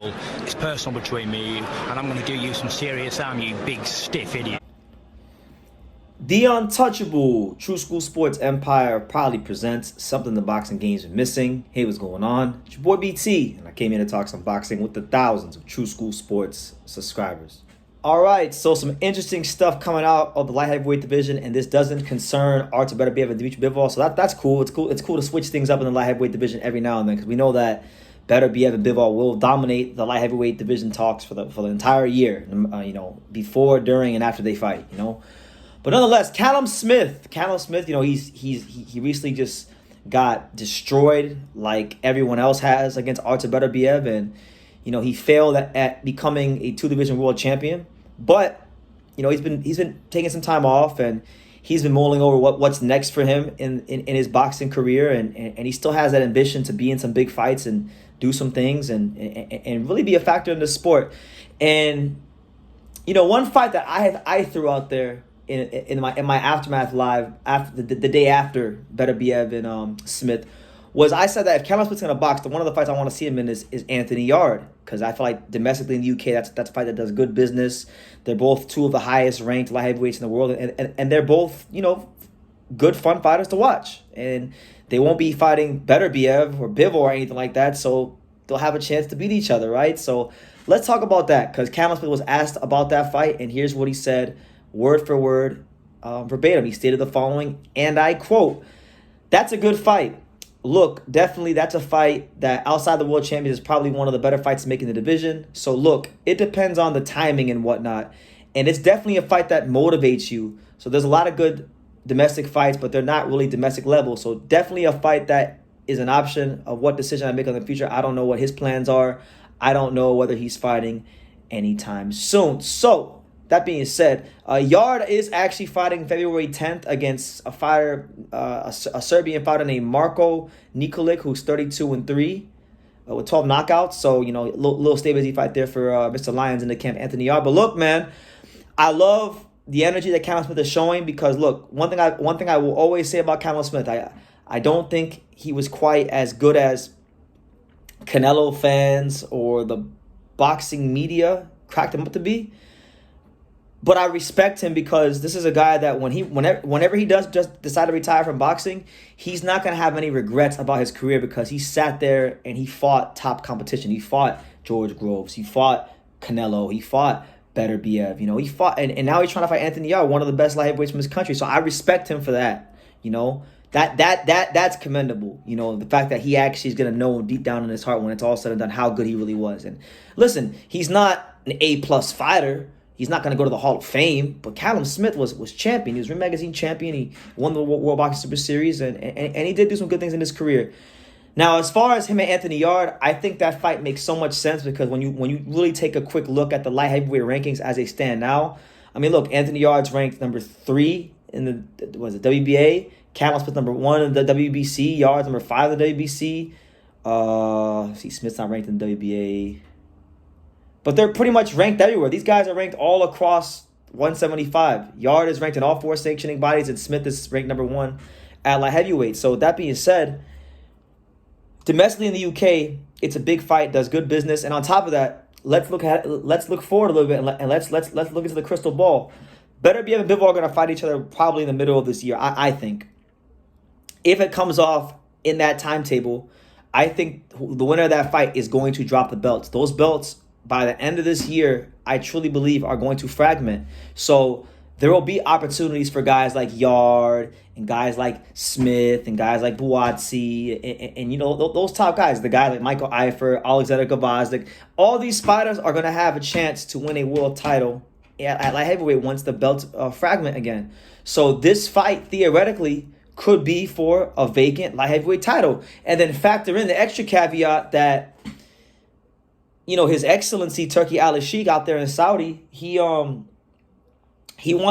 It's personal between me and you, and I'm going to do you some serious harm, you big stiff idiot. The Untouchable True School Sports Empire proudly presents something the boxing games are missing. Hey, what's going on? It's your boy BT, and I came here to talk some boxing with the thousands of True School Sports subscribers. All right, so some interesting stuff coming out of the light heavyweight division, and this doesn't concern Artur Beterbiev and Dmitry Bivol, so that's cool. It's cool to switch things up in the light heavyweight division every now and then, because we know that Beterbiev and Bivol will dominate the light heavyweight division talks for the entire year, before, during, and after they fight, But nonetheless, Callum Smith, he recently just got destroyed like everyone else has against Artur Beterbiev, and he failed at becoming a two-division world champion. But he's been taking some time off, and he's been mulling over what's next for him in his boxing career, and he still has that ambition to be in some big fights and do some things and really be a factor in the sport. And one fight that I threw out there in my Aftermath live after the day after Beterbiev and Smith was, I said that if Callum Smith's gonna box, then one of the fights I want to see him in is ANthony Yarde, because I feel like domestically in the UK that's a fight that does good business. They're both two of the highest ranked light heavyweights in the world, and they're both good fun fighters to watch, and they won't be fighting Beterbiev or Bivol or anything like that, so they'll have a chance to beat each other, right? So let's talk about that, because Callum Smith was asked about that fight, and here's what he said, word for word, verbatim. He stated the following, and I quote, "That's a good fight. Look, definitely that's a fight that outside the world champion is probably one of the better fights to make in the division. So look, it depends on the timing and whatnot. And it's definitely a fight that motivates you. So there's a lot of good domestic fights, but they're not really domestic level. So definitely a fight that is an option of what decision I make in the future. I don't know what his plans are. I don't know whether he's fighting anytime soon." So that being said, Yarde is actually fighting February 10th against a fighter, a Serbian fighter named Marko Nikolic, who's 32-3 with 12 knockouts. So little stay busy fight there for Mr. Lyons in the camp, ANthony Yarde. But look, man, I love the energy that Callum Smith is showing, because look, one thing I will always say about Callum Smith, I don't think he was quite as good as Canelo fans or the boxing media cracked him up to be. But I respect him, because this is a guy that whenever he does just decide to retire from boxing, he's not going to have any regrets about his career, because he sat there and he fought top competition. He fought George Groves. He fought Canelo. He fought Beterbiev. He fought, and now he's trying to fight ANthony Yarde, one of the best light heavyweights from his country. So I respect him for that. That's commendable. The fact that he actually is going to know deep down in his heart, when it's all said and done, how good he really was. And listen, he's not an A+ fighter. He's not going to go to the Hall of Fame, but Callum Smith was champion. He was Ring Magazine champion. He won the World Boxing Super Series, and he did do some good things in his career. Now, as far as him and ANthony Yarde, I think that fight makes so much sense, because when you really take a quick look at the light heavyweight rankings as they stand now, I mean, look, ANthony Yarde's ranked number 3 in the WBA. Callum Smith number 1 in the WBC. Yarde's number 5 in the WBC. Smith's not ranked in the WBA. But they're pretty much ranked everywhere. These guys are ranked all across 175. Yarde is ranked in all 4 sanctioning bodies, and Smith is ranked number 1 at light heavyweight. So that being said, domestically in the UK, it's a big fight, does good business, and on top of that, let's look forward a little bit, and let's look into the crystal ball. Beterbiev and Bivol are going to fight each other probably in the middle of this year, I think. If it comes off in that timetable, I think the winner of that fight is going to drop the belts. Those belts, by the end of this year, I truly believe are going to fragment. So there will be opportunities for guys like Yarde and guys like Smith and guys like Buatsi and those top guys, the guys like Michael Eifert, Alexander Gvozdyk. All these fighters are going to have a chance to win a world title at light heavyweight once the belts fragment again. So this fight theoretically could be for a vacant light heavyweight title. And then factor in the extra caveat that His Excellency Turki Al-Sheikh out there in Saudi, he wants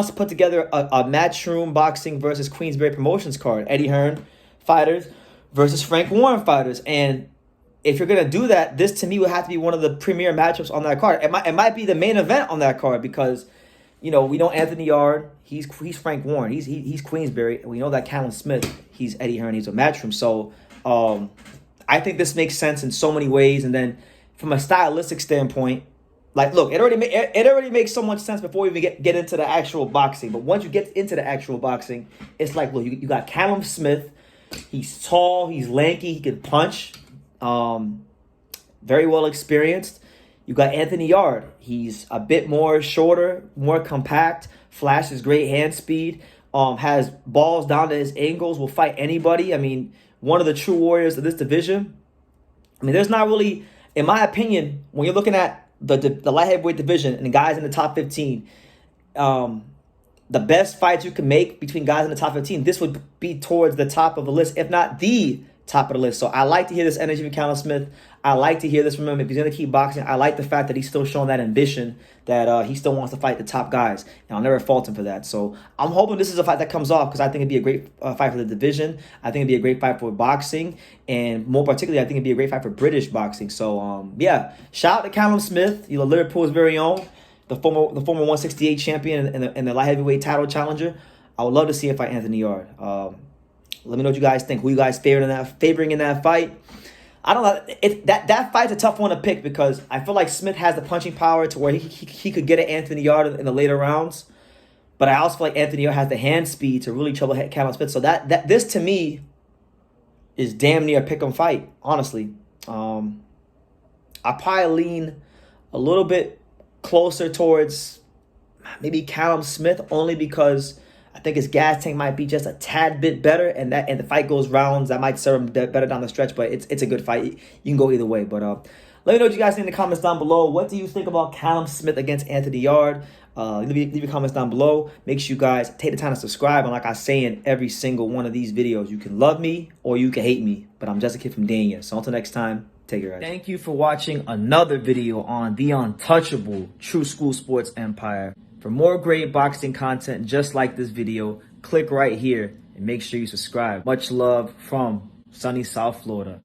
to put together a Matchroom boxing versus Queensberry promotions card. Eddie Hearn fighters versus Frank Warren fighters. And if you're going to do that, this to me would have to be one of the premier matchups on that card. It might be the main event on that card, because we know ANthony Yarde, he's Frank Warren, he's Queensberry, and we know that Callum Smith, he's Eddie Hearn, he's a Matchroom. So I think this makes sense in so many ways. And then from a stylistic standpoint, like, look, it already makes so much sense before we even get into the actual boxing. But once you get into the actual boxing, it's like, look, you got Callum Smith. He's tall, he's lanky, he can punch. Very well experienced. You got ANthony Yarde. He's a bit more shorter, more compact, flashes great hand speed, has balls down to his ankles, will fight anybody. I mean, one of the true warriors of this division. I mean, there's not really, in my opinion, when you're looking at the light heavyweight division and the guys in the top 15, the best fights you can make between guys in the top 15, this would be towards the top of the list, if not the top of the list. So I like to hear this energy from Callum Smith. I like to hear this from him. If he's going to keep boxing, I like the fact that he's still showing that ambition, that he still wants to fight the top guys. And I'll never fault him for that. So I'm hoping this is a fight that comes off, because I think it'd be a great fight for the division. I think it'd be a great fight for boxing. And more particularly, I think it'd be a great fight for British boxing. So, yeah, shout out to Callum Smith, Liverpool's very own, the former 168 champion and the light heavyweight title challenger. I would love to see him fight ANthony Yarde. Let me know what you guys think. Who you guys favoring in that fight? I don't know. That fight's a tough one to pick, because I feel like Smith has the punching power to where he could get at ANthony Yarde in the later rounds. But I also feel like ANthony Yarde has the hand speed to really trouble Callum Smith. So this to me is damn near a pick-em fight, honestly. I probably lean a little bit closer towards maybe Callum Smith, only because I think his gas tank might be just a tad bit better, and the fight goes rounds. That might serve him better down the stretch, but it's a good fight. You can go either way. But let me know what you guys think in the comments down below. What do you think about Callum Smith against ANthony Yarde? Leave your comments down below. Make sure you guys take the time to subscribe. And like I say in every single one of these videos, you can love me or you can hate me, but I'm just a kid from Dania. So until next time, take care, guys. Thank you for watching another video on the untouchable True School Sports Empire. For more great boxing content just like this video, click right here and make sure you subscribe. Much love from sunny South Florida.